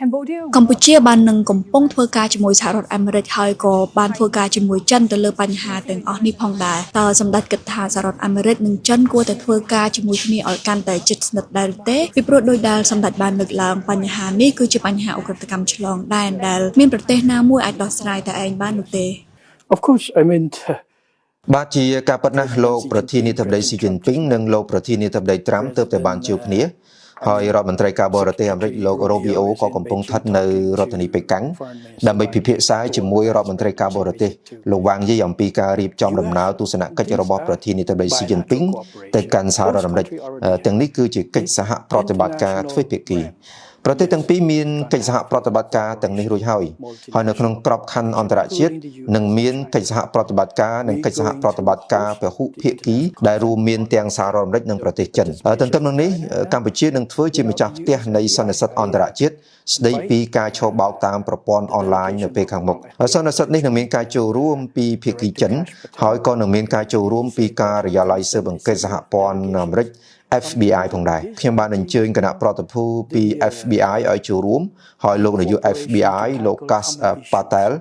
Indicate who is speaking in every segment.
Speaker 1: កម្ពុជាបាននឹងកំពុងធ្វើការជាមួយសហរដ្ឋអាមេរិកហើយក៏បានធ្វើការជាមួយចិនទៅលើបញ្ហាទាំងអស់នេះផងដែរតើសម្ដេចគិតថាសហរដ្ឋអាមេរិកនិងចិនគួរតែធ្វើការជាមួយគ្នាឲ្យកាន់តែជិតស្និទ្ធដែរឬទេពីព្រោះដោយដែលសម្ដេចបានលើកឡើងបញ្ហានេះគឺជាបញ្ហាអ ுக ្រិតកម្មឆ្លងដែនដែលមានប្រទេសណាមួយអាចដោះស្រាយតែឯងបាននោះទេ
Speaker 2: Of course I mean
Speaker 3: បាទជាការពិតណាស់លោកប្រធានាធិបតីស៊ីជីនពីងនិងលោកប្រធានាធិបតីត្រាំទើបតែបានជួបគ្នាហើយរដ្ឋមន្ត្រីការបរទេសអាមេរិកលោក Rubio ក៏កំពុងស្ថិតនៅរដ្ឋធានីប៉េកាំងដើម្បីពិភាក្សាជាមួយរដ្ឋមន្ត្រីការបរទេសលោកវ៉ាងយីអំពីការរៀបចំដំណើរទស្សនកិច្ចរបស់ប្រធានាធិបតីស៊ីជីនពីងទៅកាន់សហរដ្ឋអាមេរិកទាំងនេះគឺជាកិច្ចសហប្រតិបត្តិការទ្វេភាគីប្រទេសទាំងពីរមានកិច្ចសហប្រតិបត្តិការទាំងនេះរួចហើយនៅក្នុងក្របខ័ណ្ឌអន្តរជាតិនឹងមានកិច្ចសហប្រតិបត្តិការនិងកិច្ចសហប្រតិបត្តិការពហុភាគីដែលរួមមានទាំងសហរដ្ឋអាមេរិកនិងប្រទេសចិនទន្ទឹមនឹងនេះកម្ពុជានឹងធ្វើជាម្ចាស់ផ្ទះនៃសន្និសីទអន្តរជាតិស្ដីពីការឆបោកតាមប្រព័ន្ធអនឡាញនៅពេលខាងមុខសន្និសីទនេះនឹងមានការចូលរួមពីភាគីចិនហើយក៏នឹងមានការចូលរួមពីការិយាល័យស៊ើបអង្កេតសហព័ន្ធអាមេរិកFBI ផងដែរខ្ញុំបានអញ្ជើញគណៈប្រតិភូពី FBI ឲ្យចូលរួមហើយលោកនាយក FBI លោក Kas Patel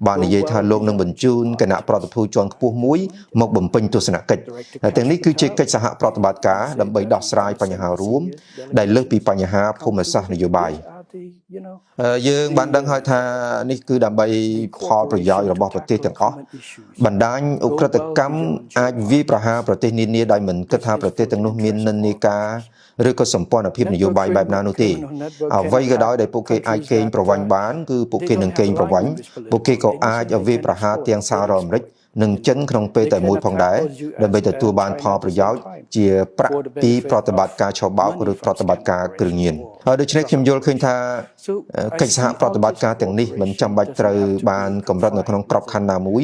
Speaker 3: បាននិយាយថាលោកនឹងបញ្ជូនគណៈប្រតិភូជាន់ខ្ពស់មួយមកបំពេញទស្សនកិច្ចទាំងនេះគឺជាកិច្ចសហប្រតិបត្តិការដើម្បីដោះស្រាយបញ្ហារួមដែលលើសពីបញ្ហាភូមិសាស្ត្រនយោបាយយើងបានដឹងហើយថានេះគឺដើម្បីផលប្រយោជន៍របស់ប្រទេសទាំងអស់បណ្ដាញឧក្រិដ្ឋកម្មអាចវាយប្រហារប្រទេសនានាដោយមិនគិតថាប្រទេសទាំងនោះមាននិន្នាការឬក៏សម្ព័ន្ធភាពនយោបាយបែបណានោះទេអ្វីក៏ដោយដែលពួកគេអាចកេងប្រវ័ញ្ចបានគឺពួកគេនឹងកេងប្រវ័ញ្ចពួកគេក៏អាចវាយប្រហារទាំងសហរដ្ឋអាមេរិកនិងចិនក្នុងពេលតែមួយផងដែរដើម្បីទទួលបានផលប្រយោជន៍ជាប្រាក់ពីប្រតិបត្តិការឆបោកឬប្រតិបត្តិការគ្រឿងញៀនហើយដូច្នេះខ្ញុំយល់ឃើញថាកិច្ចសហប្រតិបត្តិការទាំងនេះមិនចាំបាច់ត្រូវបានកម្រិតនៅក្នុងក្របខ័ណ្ឌណាមួយ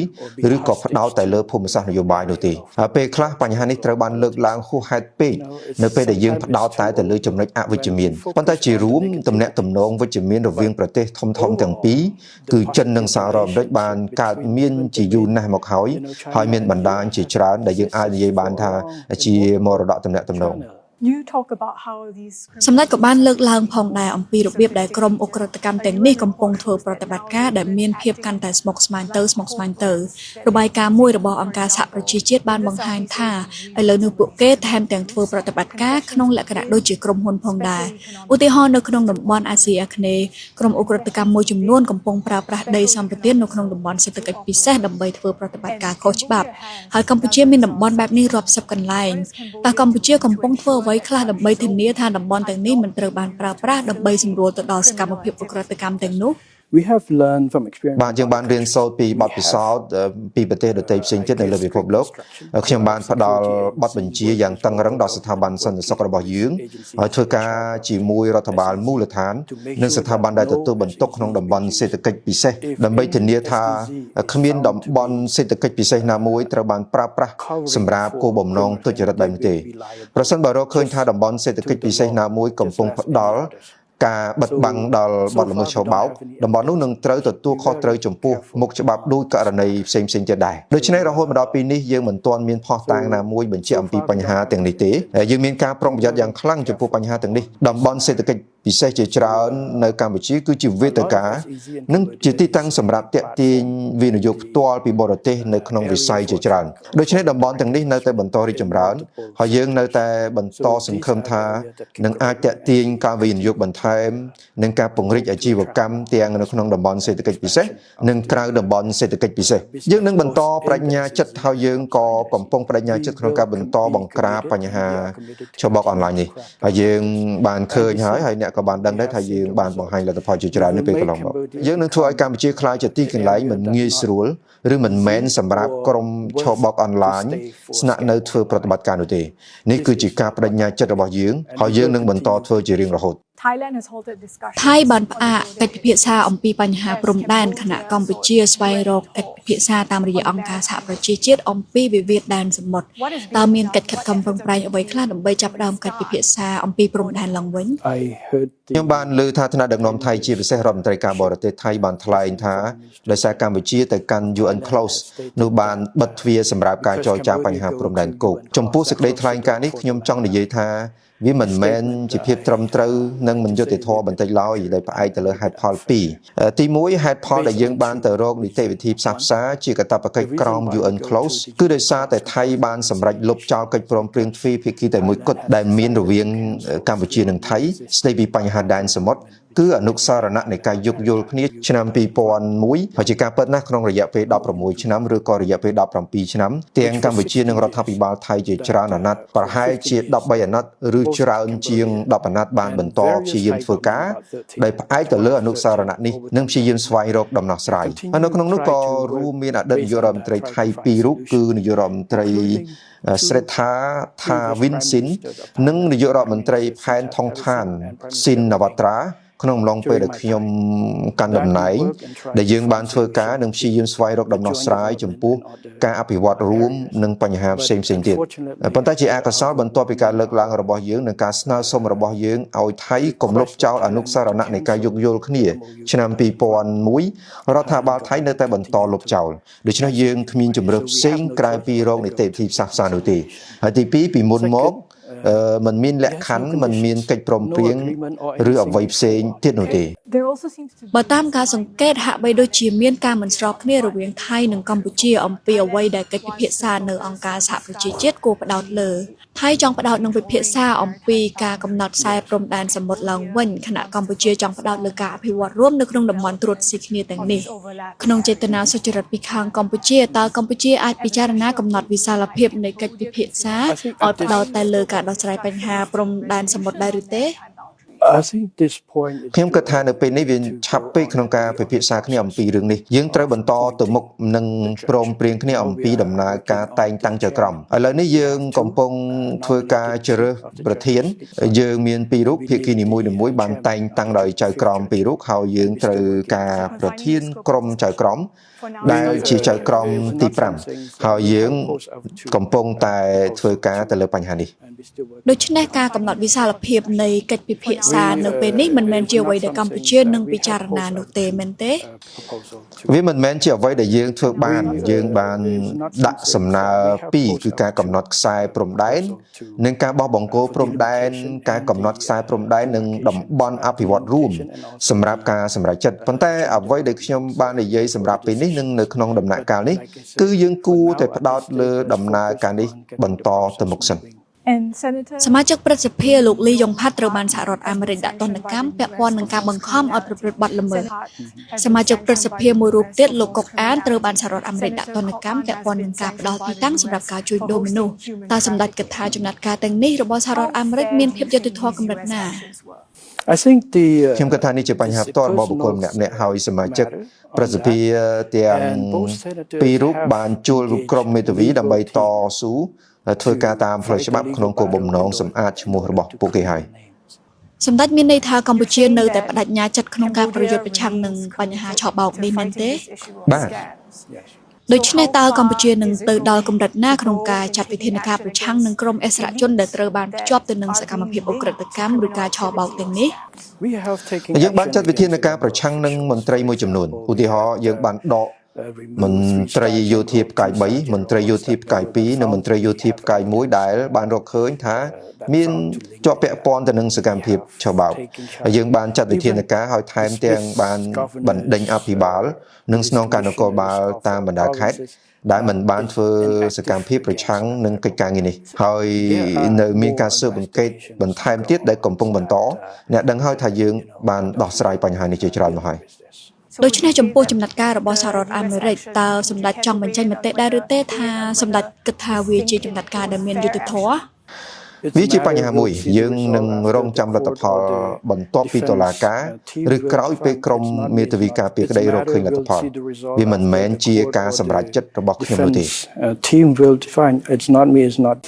Speaker 3: ឬក៏ផ្ដោតតែលើភូមិសាស្ត្រនយោបាយនោះទេពេលខ្លះបញ្ហានេះត្រូវបានលើកឡើងហួសហេតុពេកនៅពេលដែលយើងផ្ដោតតែលើចំណុចអវិជ្ជមានប៉ុន្តែជារួមទំនាក់ទំនងវិជ្ជមានរវាងប្រទេសធំៗទាំងពីរគឺចិននិងសហរដ្ឋអាមេរិកបានកើតមានជាយូរណាស់មកហើយមានបណ្ដាញជាច្រើនដែលយើងអាចនិយាយបានថាជាមរតកទំនាក់ទំនង
Speaker 1: សម្ដេចក៏បានលើកឡើងផងដែរអំពីរបៀបដែលក្រុមអ ுக ្រិតកម្មទាំងនេះកំពុងធ្វើប្រតិបត្តិការដែលមានភាពកាន់តែស្មុគស្មាញទៅរបាយការណ៍មួយរបស់អង្គការសហប្រជាជាតិបានបង្ហាញថាឥឡូវនេះពួកគេថែមទាំងធ្វើប្រតិបត្តិការក្នុងលក្ខណៈដូចជាក្រុមហ៊ុនផងដែរឧទាហរណ៍នៅក្នុងតំបន់អាស៊ីអាគ្នេយ៍ក្រុមអ ுக ្រិតកម្មមួយចំនួនកំពុងប្រើប្រាស់ដីសម្បត្តិនៅក្នុងតំបន់សេដ្ឋកិច្ចពិសេសដើម្បីធ្វើប្រតិបត្តិការខុសច្បាប់ហើយកម្ពុជាមានតំបន់បែបនេះរាប់សិបកន្លែងតើកម្ពុជាកំពុងធ្វើអ្វីខ្លះដើម្បីធានាថាតំបន់ទាំងនេះមិនត្រូវបានប្រើប្រាស់ដើម្បីសម្រួលទៅដល់សកម្មភាពអ ுக ្រិតកម្មទាំងនោះ
Speaker 2: We have learned from experience
Speaker 3: បាទយើងបានរៀនសូត្រពីបទពិសោធន៍ពីប្រទេសដទៃផ្សេងទៀតនៅលើពិភពលោកខ្ញុំបានផ្ដល់បទបញ្ជាយ៉ាងតឹងរ៉ឹងដល់ស្ថាប័នសន្តិសុខរបស់យើងឲ្យធ្វើការជាមួយរដ្ឋបាលមូលដ្ឋាននិងស្ថាប័នដែលទទួលបន្ទុកក្នុងតំបន់សេដ្ឋកិច្ចពិសេសដើម្បីធានាថាគ្មានតំបន់សេដ្ឋកិច្ចពិសេសណាមួយត្រូវបានប្រើប្រាស់សម្រាប់គោលបំណងទុច្ចរិតបែបនេះទេប្រសិនបើរកឃើញថាតំបន់សេដ្ឋកិច្ចពិសេសណាមួយកំពុងផ្ដល់ការបិទបាំងដល់បទល្មើសឆបោកតំបន់នោះនឹងត្រូវទទួលខុសត្រូវចំពោះមុខច្បាប់ដោយករណីផ្សេងទៀតដែរដូច្នេះរហូតមកដល់ពេលនេះយើងមិនទាន់មានភស្តុតាងណាមួយបញ្ជាក់អំពីបញ្ហាទាំងនេះទេយើងមានការប្រុងប្រយ័ត្នយ៉ាងខ្លាំងចំពោះបញ្ហាទាំងនេះតំបន់សេដ្ឋកិច្ចពិសេសជាច្រើននៅកម្ពុជាគឺជាវេទិកានិងជាទីតាំងសម្រាប់ទាក់ទាញវិនិយោគផ្ទាល់ពីបរទេសនៅក្នុងវិស័យជាច្រើនដូច្នេះតំបន់ទាំងនេះនៅតែបន្តរីកចម្រើនហើយយើងនៅតែបន្តសង្ឃឹមថានឹងអាចទាក់ទាញការវិនិយោគបន្ថែមនិងការពង្រីកអាជីវកម្មទាំងនៅក្នុងតំបន់សេដ្ឋកិច្ចពិសេសនិងក្រៅតំបន់សេដ្ឋកិច្ចពិសេសយើងនឹងបន្តបដិញ្ញាចិត្តហើយយើងក៏កំពុងបដិញ្ញាចិត្តក្នុងការបន្តបង្ក្រាបបញ្ហាឆបោកអនឡាញនេះហើយយើងបានឃើញហើយអ្នកក៏បានដឹងដែរថាយើងបានបង្ហាញលទ្ធផលជាច្រើននៅពេលកន្លងមកយើងនឹងធ្វើឲ្យកម្ពុជាក្លាយជាទីកន្លែងមិនងាយស្រួលឬមិនមែនសម្រាប់ក្រុមឆបោកអនឡាញស្នាក់នៅធ្វើប្រតិបត្តិការនោះទេនេះគឺជាការបដិញ្ញាចិត្តរបស់យើងហើយយើងនឹងបន្តធ្វើជារៀងរហូត
Speaker 1: ថៃបានផ្អាកកិច្ចពិភាក្សាអំពីបញ្ហាព្រំដែនខណៈកម្ពុជាស្វែងរកកិច្ចពិភាក្សាតាមរយៈអង្គការសហប្រជាជាតិអំពីវិវាទដែនសមុទ្រតើមានកិច្ចខិតខំប្រឹងប្រែងអ្វីខ្លះដើម្បីចាប់ផ្ដើមកិច្ចពិភាក្សាអំពីព្រំដែនឡើងវិញ
Speaker 3: ខ្ញុំបានលើថាថ្នាក់ដឹកនាំថៃជាពិសេសរដ្ឋមន្ត្រីការបរទេសថៃបានថ្លែងថាដោយសារកម្ពុជាទៅកាន់ UN Close នោះបានបិទទ្វារសម្រាប់ការចរចាបញ្ហាព្រំដែនគោកចំពោះសេចក្តីថ្លែងការណ៍នេះខ្ញុំចង់និយាយថា វាមិនមែនជាភាពត្រឹមត្រូវនិងមិនយុត្តិធម៌បន្តិចឡើយដោយផ្អែកទៅលើហេតុផលពីរទី1ហេតុផលដែលយើងបានទៅរកនីតិវិធីផ្សះផ្សាជាកាតព្វកិច្ចក្រម UN Close គឺដោយសារតែថៃបានសម្រេចលុបចោលកិច្ចព្រមព្រៀងទ្វេភាគីតែមួយគត់ដែលមានរវាងកម្ពុជានិងថៃស្ដីពីបញ្ហាដែនសមុទ្រគឺអនុសារណៈនៃការយោគយល់គ្នាឆ្នាំ2001ហើយជាការពិតណាស់ក្នុងរយៈពេល16ឆ្នាំឬក៏រយៈពេល17ឆ្នាំទាំងកម្ពុជានិងរដ្ឋាភិបាលថៃជាច្រើនអាណត្តិប្រហែលជា13អាណត្តិឬច្រើនជាង10អាណត្តិបានបន្តព្យាយាមធ្វើការដោយផ្អែកទៅលើអនុសារណៈនេះនិងព្យាយាមស្វែងរកដំណោះស្រាយហើយនៅក្នុងនោះក៏រួមមានអតីតនាយករដ្ឋមន្ត្រីថៃ2រូបគឺនាយករដ្ឋមន្ត្រីស្រិទ្ធាថាវិនស៊ីននិងនាយករដ្ឋមន្ត្រីផែនថុងឋានស៊ីននវត្រាក្នុងអំឡុងពេលដែលខ្ញុំកាន់តំណែងដែលយើងបានធ្វើការនិងព្យាយាមស្វែងរកដំណោះស្រាយចំពោះការអភិវឌ្ឍរួមនិងបញ្ហាផ្សេងៗទៀតប៉ុន្តែជាអកុសលបន្ទាប់ពីការលើកឡើងរបស់យើងនិងការស្នើសុំរបស់យើងឲ្យថៃគម្លប់ចោលអនុសារណៈនៃការយោគយល់គ្នាឆ្នាំ2001រដ្ឋាភិបាលថៃនៅតែបន្តលុបចោលដូច្នេះយើងគ្មានជំរើសផ្សេងក្រៅពីរកនីតិវិធីផ្សះផ្សានោះទេហើយទី2ពីមុនមកมันមានលក្ខខណ្ឌมันមានកិច្ចព្រមព្រៀងឬអ្វីផ្សេងទៀតនោះទេ
Speaker 1: បើតាមការសង្កេតហាក់បីដូចជាមានការមិនស្របគ្នារវាងថៃនិងកម្ពុជាអំពីអ្វីដែលកិច្ចពិភាក្សានៅអង្គការសហប្រជាជាតិគួរផ្ដោតលើថៃចង់ផ្ដោតនឹងពិភាក្សាអំពីការកំណត់ខ្សែព្រំដែនសមុទ្រឡើងវិញខណៈកម្ពុជាចង់ផ្ដោតលើការអភិវឌ្ឍរួមនៅក្នុងតំបន់ត្រួតស៊ីគ្នាទាំងនេះក្នុងចេតនាសុចរិតពីខាងកម្ពុជាតើកម្ពុជាអាចពិចារណាកំណត់វិសាលភាពនៃកិច្ចពិភាក្សាឲ្យផ្ដោតតែលើការដោះស្រាយបញ្ហាព្រំដែនសមុទ្រដែរឬទេ
Speaker 2: I think this point is
Speaker 3: ខ្ញុំគិតថានៅពេលនេះវាឆាប់ពេកក្នុងការពិភាក្សាគ្នាអំពីរឿងនេះយើងត្រូវបន្តទៅមុខនឹងព្រមព្រៀងគ្នាអំពីដំណើរការតែងតាំងចៅក្រមឥឡូវនេះយើងកំពុងធ្វើការជ្រើសប្រធានយើងមាន2រូបភាគីនីមួយៗបានតែងតាំងដោយចៅក្រម2រូបហើយយើងត្រូវការប្រធានក្រុមចៅក្រមដែលជាចៅក្រមទី5ហើយយើងកំពុងតែធ្វើការទៅលើបញ្ហានេះ
Speaker 1: ដូច្នេះការកំណត់វិសាលភាពនៃកិច្ចពិភាក្សានៅពេលនេះមិនមែនជាអ្វីដែលកម្ពុជានឹងពិចារណានោះទេមែនទេ
Speaker 3: វាមិនមែនជាអ្វីដែលយើងធ្វើបានយើងបានដាក់សំណើ2គឺការកំណត់ខ្សែព្រំដែននិងការបោះបង្គោលព្រំដែនការកំណត់ខ្សែព្រំដែននិងតំបន់អភិវឌ្ឍរួមសម្រាប់ការសម្រេចចិត្តប៉ុន្តែអ្វីដែលខ្ញុំបាននិយាយសម្រាប់ពេលនេះនិងនៅក្នុងដំណាក់កាលនេះគឺយើងគួរតែផ្ដោតលើដំណើរការនេះបន្តទៅមុខសិន
Speaker 1: សមាជិកព្រឹទ្ធសភាលោកលីយ៉ុងផាត់ត្រូវបានសហរដ្ឋអាមេរិកដាក់ទណ្ឌកម្មពាក់ព័ន្ធនឹងការបង្ខំឲ្យប្រព្រឹត្តបទល្មើសសមាជិកព្រឹទ្ធសភាមួយរូបទៀតលោកកុកអានត្រូវបានសហរដ្ឋអាមេរិកដាក់ទណ្ឌកម្មពាក់ព័ន្ធនឹងការផ្ដោតទីតាំងសម្រាប់ការជួញដូរមនុស្សតើសម្ដេចគិតថាចំណាត់ការទាំងនេះរបស់សហរដ្ឋអាមេរិកមានភាពយុត្តិធម៌កម្រិតណា
Speaker 2: I think the
Speaker 3: ខ្ញុំគិតថានេះជាបញ្ហាផ្ទាល់របស់បុគ្គលម្នាក់ៗហើយសមាជិកប្រសិទ្ធិទាំង2រូបបានជួលក្រុមមេធាវីដើម្បីតស៊ូធ្វើការតាមផ្លូវច្បាប់ក្នុងគោលបំណងសម្អាតឈ្មោះរបស់ពួកគេហើយ
Speaker 1: សម្ដេចមានន័យថាកម្ពុជានៅតែបដិញ្ញាចិត្តក្នុងការប្រយុទ្ធប្រឆាំងនឹងបញ្ហាឆបោកនេះមែនទេ
Speaker 3: បាទ
Speaker 1: ដូច្នេះតើកម្ពុជានឹងទៅដល់កម្រិតណាក្នុងការចាត់វិធានការប្រឆាំងនឹងក្រុមអិសរាជជនដែលត្រូវបានភ្ជាប់ទៅនឹងសកម្មភាពអ ுக ្រិតកម្មឬការឆបោកទាំងនេះ
Speaker 3: យើងបានចាត់វិធានការប្រឆាំងនឹងមន្ត្រីមួយចំនួនឧទាហរណ៍យើងបានដកមន្ត្រីយោធាផ្កាយ3មន្ត្រីយោធាផ្កាយ2និងមន្ត្រីយោធាផ្កាយ1ដែលបានរកឃើញថាមានជាប់ពាក់ព័ន្ធទៅនឹងសកម្មភាពឆបោកហើយយើងបានចាត់វិធានការឲ្យថែមទាំងបានបណ្ដេញអភិបាលនិងស្នងការនគរបាលតាមបណ្ដាខេត្តដែលមិនបានធ្វើសកម្មភាពប្រឆាំងនឹងកិច្ចការងារនេះហើយនៅមានការស៊ើបអង្កេតបន្ថែមទៀតដែលកំពុងបន្តអ្នកដឹងហើយថាយើងបានដោះស្រាយបញ្ហានេះជាច្រើនមកហើយ
Speaker 1: ដូច្នេះចំពោះចំណាត់ការរបស់សហរដ្ឋអាមេរិកតើសម្ដេចចង់បញ្ចេញមតិដែរឬទេថាសម្ដេចគិតថាវាជាចំណាត់ការដែលមានយុត្តិធម៌
Speaker 3: វាជាបញ្ហាមួយយើងនឹងរងចាំលទ្ធផលបន្ទាប់ពីតុលាការឬក្រោយពេលក្រុមមេធាវីការពារក្តីរកឃើញលទ្ធផលវាមិនមែនជាការសម្រេចចិត្តរបស់ខ្ញុំនោះទេ
Speaker 2: team will define it's not me it's not